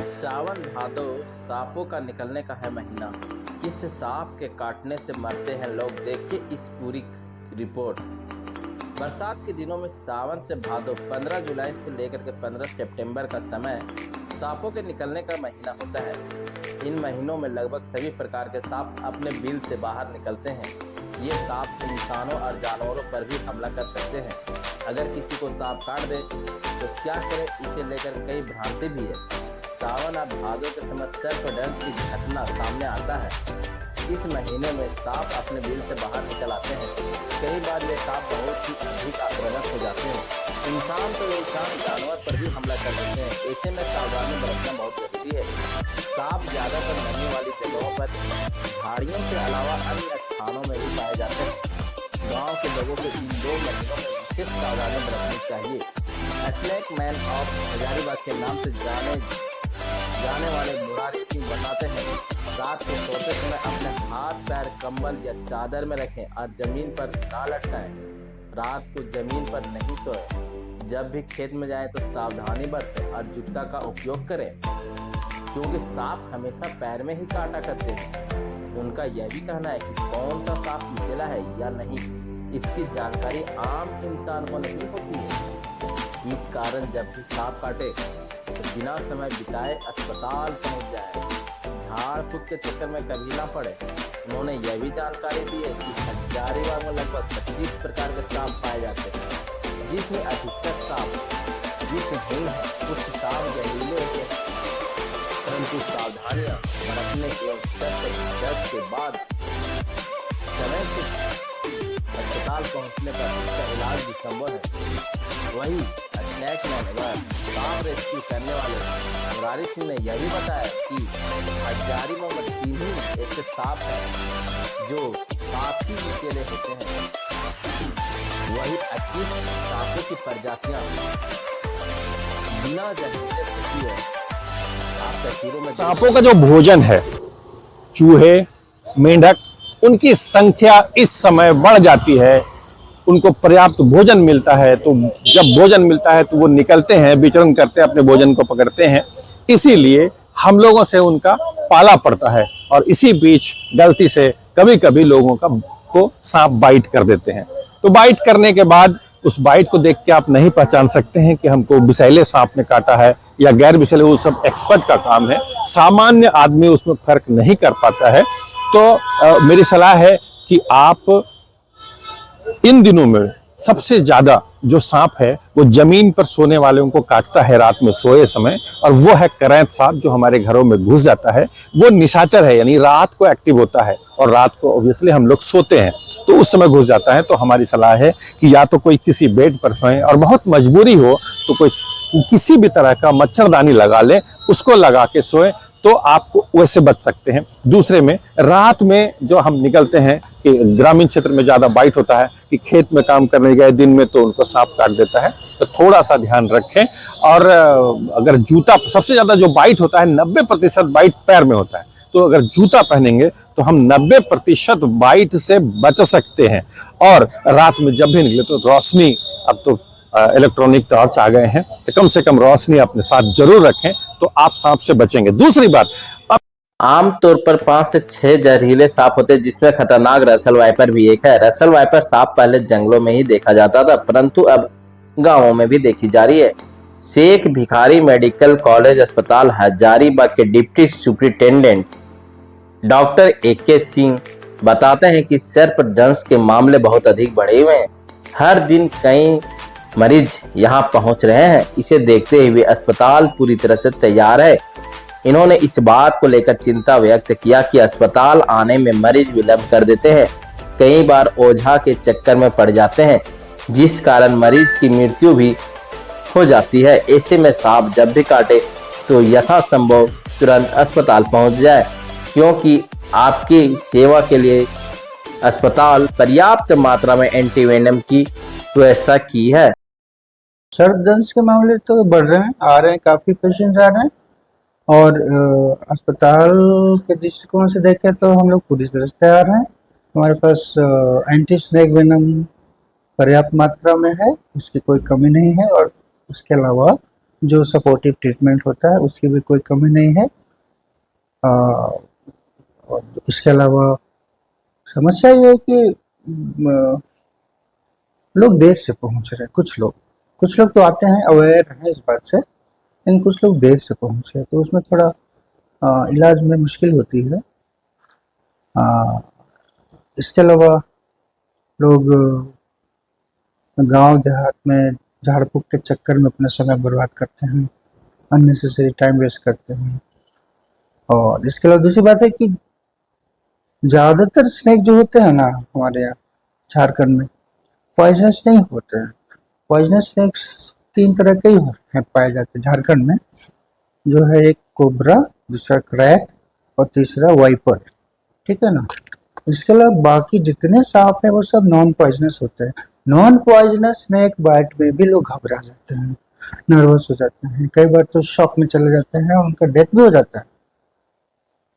सावन भादो सांपों का निकलने का है महीना। किस सांप के काटने से मरते हैं लोग, देखिए इस पूरी रिपोर्ट। बरसात के दिनों में सावन से भादो 15 जुलाई से लेकर के 15 सितंबर का समय सांपों के निकलने का महीना होता है। इन महीनों में लगभग सभी प्रकार के सांप अपने बिल से बाहर निकलते हैं। ये सांप इंसानों और जानवरों पर भी हमला कर सकते हैं। अगर किसी को सांप काट दे तो क्या करें, इसे लेकर कई भ्रांति भी है। सावन और भादों के समय सर्पदंश की घटना सामने आता है। इस महीने में सांप अपने बिल से बाहर निकल आते हैं। कई बार ये सांप बहुत ही अधिक आक्रामक हो जाते हैं। इंसान तो इंसान जानवर पर भी हमला कर देते हैं। ऐसे में सावधानी बरतना बहुत जरूरी है। सांप ज्यादातर नमी वाली जगहों पर झाड़ियों के अलावा अन्य स्थानों में भी पाए जाते हैं। गाँव के लोगों को इन 2 महीनों में विशेष सावधानी बरतनी चाहिए। स्नेक मैन ऑफ हजारीबाग के नाम से जाने वाले मुरारी सिंह बताते हैं, रात को सोते समय अपने हाथ पैर कंबल या चादर में रखें और जमीन पर ना लटकाएं। रात को जमीन पर नहीं सोएं। जब भी खेत में जाएं तो सावधानी बरतें और जूता का उपयोग करें, क्योंकि सांप हमेशा पैर में ही काटा करते हैं। उनका यह भी कहना है कि कौन सा सांप विषैला है या नहीं, इसकी जानकारी आम इंसान को नहीं होती है। इस कारण जब भी सांप काटे तो बिना समय बिताए अस्पताल पहुंच जाए। झाड़ फूक के चक्कर में कभी ना पड़े। उन्होंने यह भी जानकारी दी है कि हजारीबाग में लगभग 25 प्रकार के सांप पाए जाते हैं, जिसमें अधिकतर सांप विषहीन है। कुछ सांप जहरीले होते हैं, परंतु सावधानियां बरतने एवं सर्पदंश के बाद समय से अस्पताल पहुंचने पर इसका इलाज भी संभव है। वही स्नेक मैन व सांप रेस्क्यू करने वाले मुरारी सिंह ने यह भी बताया कि हजारीबाग में 3 ही ऐसे सांप हैं जो काफी विषैले होते हैं। वही 21 सांपों की प्रजातियां बिना जहरीले होती है। आप तस्वीरों में सांपों का जो भोजन है, चूहे, मेंढक, उनकी संख्या इस समय बढ़ जाती है। उनको पर्याप्त भोजन मिलता है, तो जब भोजन मिलता है तो वो निकलते हैं, विचरण करते हैं, अपने भोजन को पकड़ते हैं। इसीलिए हम लोगों से उनका पाला पड़ता है और इसी बीच गलती से कभी कभी लोगों को सांप बाइट कर देते हैं। तो बाइट करने के बाद उस बाइट को देख के आप नहीं पहचान सकते हैं कि हमको विषैले सांप ने काटा है या गैर विषैले। वो सब एक्सपर्ट का काम है, सामान्य आदमी उसमें फर्क नहीं कर पाता है। तो मेरी सलाह है कि आप इन दिनों में सबसे ज्यादा जो सांप है वो जमीन पर सोने वालों को काटता है रात में सोए समय, और वो है करैंत सांप, जो हमारे घरों में घुस जाता है। वो निशाचर है, यानी रात को एक्टिव होता है और रात को ऑब्वियसली हम लोग सोते हैं तो उस समय घुस जाता है। तो हमारी सलाह है कि या तो कोई किसी बेड पर सोए, और बहुत मजबूरी हो तो कोई किसी भी तरह का मच्छरदानी लगा ले, उसको लगा के सोए तो आपको वैसे बच सकते हैं। दूसरे में रात में जो हम निकलते हैं कि ग्रामीण क्षेत्र में ज्यादा बाइट होता है कि खेत में काम करने गए दिन में तो उनको सांप काट देता है, तो थोड़ा सा ध्यान रखें। और अगर जूता, सबसे ज्यादा जो बाइट होता है 90% बाइट पैर में होता है, तो अगर जूता पहनेंगे तो हम 90% बाइट से बच सकते हैं। और रात में जब भी निकले तो रोशनी, अब तो इलेक्ट्रॉनिक टॉर्च आ गए हैं, तो कम से कम रोशनी अपने साथ जरूर रखें, तो आप सांप से बचेंगे। दूसरी बात, आमतौर पर 5 से 6 जहरीले सांप होते हैं, जिसमें खतरनाक रसल वाइपर भी एक है। रसल वाइपर सांप पहले जंगलों में ही देखा जाता था, परंतु अब गांवों में भी देखी जा रही है। शेख भिखारी मेडिकल कॉलेज अस्पताल हजारीबाग के deputy superintendent doctor AK Singh बताते हैं कि सर्पदंश के मामले बहुत अधिक बढ़े हुए हैं। हर दिन कई मरीज यहां पहुंच रहे हैं। इसे देखते हुए अस्पताल पूरी तरह से तैयार है। इन्होंने इस बात को लेकर चिंता व्यक्त किया कि अस्पताल आने में मरीज विलंब कर देते हैं, कई बार ओझा के चक्कर में पड़ जाते हैं, जिस कारण मरीज की मृत्यु भी हो जाती है। ऐसे में सांप जब भी काटे तो यथासंभव तुरंत अस्पताल पहुंच जाए, क्योंकि आपकी सेवा के लिए अस्पताल पर्याप्त मात्रा में एंटीवेनम की व्यवस्था की है। सर्पदंश के मामले तो बढ़ रहे हैं, आ रहे हैं, काफ़ी पेशेंट्स आ रहे हैं। और अस्पताल के दृष्टिकोण से देखें तो हम लोग पूरी तरह से तैयार हैं। हमारे पास एंटी स्नेक वेनम पर्याप्त मात्रा में है, उसकी कोई कमी नहीं है। और उसके अलावा जो सपोर्टिव ट्रीटमेंट होता है उसकी भी कोई कमी नहीं है। और इसके अलावा समस्या ये है कि लोग देर से पहुंच रहे हैं। कुछ लोग तो आते हैं, अवेयर हैं इस बात से, लेकिन कुछ लोग देर से पहुंच रहे हैं, तो उसमें थोड़ा इलाज में मुश्किल होती है। इसके अलावा लोग गांव देहात में झाड़ फूक के चक्कर में अपना समय बर्बाद करते हैं, अननेसेसरी टाइम वेस्ट करते हैं। और इसके अलावा दूसरी बात है कि ज़्यादातर स्नेक जो होते हैं ना हमारे यहाँ झारखंड में, पॉइजनस नहीं होते हैं। पॉइजनस स्नेक्स 3 तरह के ही हैं पाए जाते हैं झारखंड में, जो है एक कोबरा, दूसरा क्रैक और तीसरा वाइपर, ठीक है ना। इसके अलावा बाकी जितने सांप हैं वो सब नॉन पॉइजनस होते हैं। नॉन पॉइजनस स्नेक बाइट में भी लोग घबरा जाते हैं, नर्वस हो जाते हैं, कई बार तो शॉक में चले जाते हैं और उनका डेथ भी हो जाता है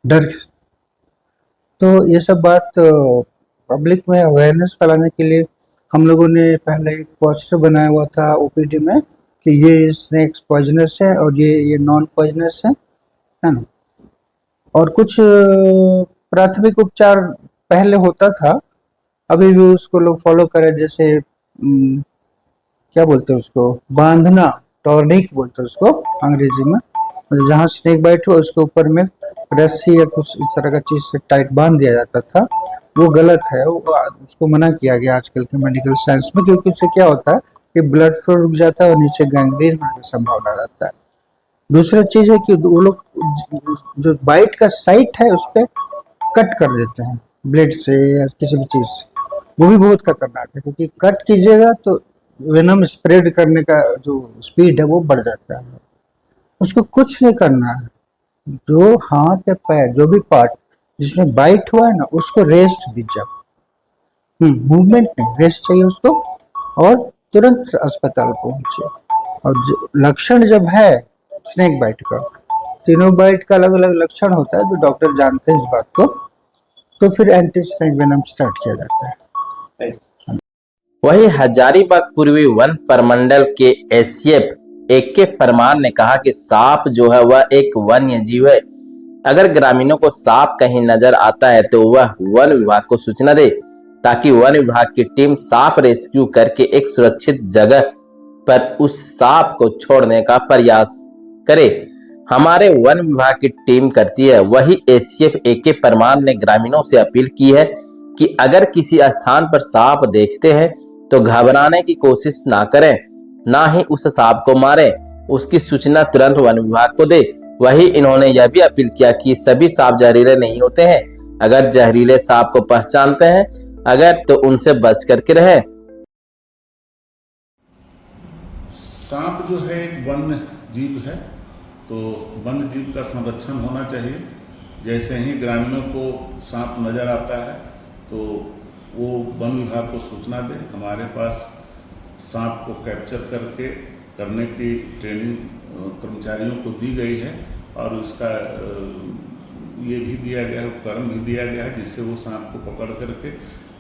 डर। तो ये सब बात पब्लिक में अवेयरनेस फैलाने के लिए हम लोगों ने पहले एक पोस्टर बनाया हुआ था ओपीडी में कि ये स्नेक्स पॉइजनस है और ये नॉन पॉइजनस है ना। और कुछ प्राथमिक उपचार पहले होता था, अभी भी उसको लोग फॉलो करें, जैसे क्या बोलते हैं उसको, बांधना, टॉर्निक बोलते हैं उसको अंग्रेजी में। जहाँ स्नेक बाइट हो उसके ऊपर में रस्सी या कुछ इस तरह का चीज से टाइट बांध दिया जाता था, वो गलत है, उसको मना किया गया आजकल के मेडिकल साइंस में, क्योंकि उससे क्या होता है कि ब्लड फ्लो रुक जाता है और नीचे गैंग्रीन होने की संभावना रहता है। दूसरा चीज है कि वो लोग जो बाइट का साइट है उस पर कट कर देते हैं ब्लेड से या किसी भी चीज से, वो भी बहुत खतरनाक है, क्योंकि कट कीजिएगा तो वेनम स्प्रेड करने का जो स्पीड है वो बढ़ जाता है। उसको कुछ नहीं करना है, जो हाथ या पैर जो भी पार्ट जिसमें बाइट हुआ है ना उसको रेस्ट दीजिए। मूवमेंट नहीं, रेस्ट चाहिए उसको, और तुरंत अस्पताल पहुंचे। और लक्षण जब है स्नेक बाइट का, तीनों बाइट का अलग अलग लक्षण होता है जो डॉक्टर जानते हैं इस बात को, तो फिर एंटी स्नेक वेनम स्टार्ट किया जाता है। वहीं हजारीबाग पूर्वी वन प्रमंडल के एसएफ AK परमार ने कहा कि सांप जो है वह एक वन्य जीव है। अगर ग्रामीणों को सांप कहीं नजर आता है तो वह वन विभाग को सूचना दे, ताकि वन विभाग की टीम सांप रेस्क्यू करके एक सुरक्षित जगह पर उस सांप को छोड़ने का प्रयास करे। हमारे वन विभाग की टीम करती है। वही एसएफ AK परमार ने ग्रामीणों से अपील की है कि अगर किसी स्थान पर सांप देखते हैं तो घबराने की कोशिश ना करें, ना ही उस सांप को मारें, उसकी सूचना तुरंत वन विभाग को दे। वही इन्होंने यह भी अपील किया कि सभी सांप जहरीले नहीं होते हैं, अगर जहरीले सांप को पहचानते हैं अगर तो उनसे बच करके रहें। सांप जो है एक वन्य जीव है, तो वन्य जीव का संरक्षण होना चाहिए। जैसे ही ग्रामीणों को सांप नजर आता है तो वो वन विभाग को सूचना दे। हमारे पास सांप को कैप्चर करने की ट्रेनिंग कर्मचारियों को दी गई है, और उसका ये भी दिया गया है, उपकरण भी दिया गया है, जिससे वो सांप को पकड़ करके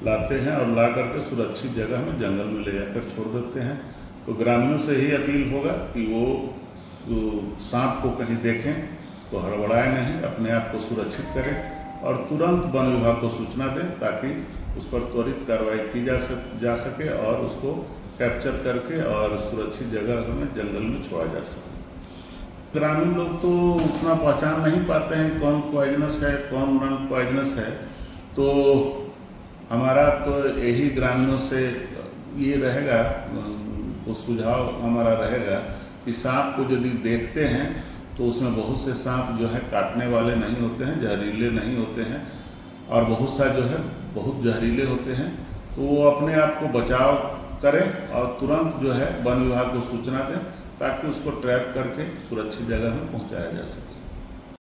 लाते हैं और ला करके सुरक्षित जगह में जंगल में ले जाकर छोड़ देते हैं। तो ग्रामीणों से ही अपील होगा कि वो सांप को कहीं देखें तो हड़बड़ाए नहीं, अपने आप को सुरक्षित करें और तुरंत वन विभाग को सूचना दें, ताकि उस पर त्वरित कार्रवाई की जा सके और उसको कैप्चर करके और सुरक्षित जगह में जंगल में छोड़ा जा सके। ग्रामीण लोग तो उतना पहचान नहीं पाते हैं कौन पॉइजनस है कौन नॉन पॉइजनस है, तो हमारा तो यही ग्रामीणों से ये रहेगा, वो सुझाव हमारा रहेगा कि सांप को यदि देखते हैं तो उसमें बहुत से सांप जो है काटने वाले नहीं होते हैं, जहरीले नहीं होते हैं, और बहुत सा जो है बहुत जहरीले होते हैं। तो वो अपने आप को बचाव करें और तुरंत जो है वन विभाग को सूचना दें, ताकि उसको ट्रैप करके सुरक्षित जगह में पहुंचाया जा सके।